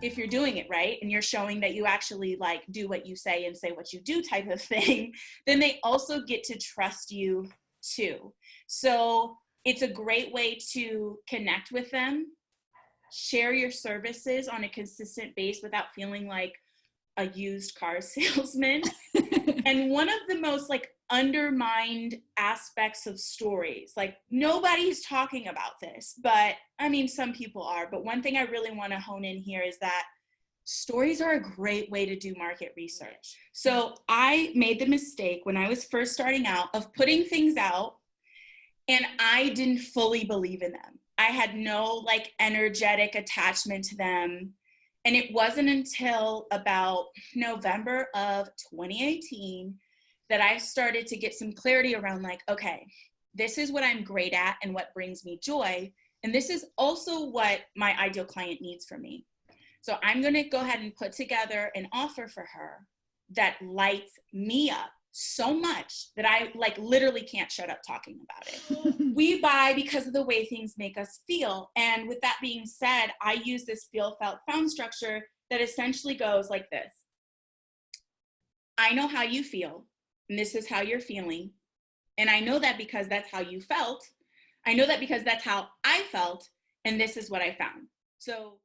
if you're doing it right and you're showing that you actually like do what you say and say what you do type of thing, then they also get to trust you too. So it's a great way to connect with them, share your services on a consistent base without feeling like a used car salesman. And one of the most like undermined aspects of stories, like nobody's talking about this, but I mean, some people are, but one thing I really want to hone in here is that stories are a great way to do market research. So I made the mistake when I was first starting out of putting things out and I didn't fully believe in them. I had no like energetic attachment to them. And it wasn't until about November of 2018 that I started to get some clarity around like, okay, this is what I'm great at and what brings me joy. And this is also what my ideal client needs from me. So I'm going to go ahead and put together an offer for her that lights me up so much that I like literally can't shut up talking about it. We buy because of the way things make us feel. And with that being said, I use this feel, felt, found structure that essentially goes like this. I know how you feel, and this is how you're feeling. And I know that because that's how you felt. I know that because that's how I felt, and this is what I found. So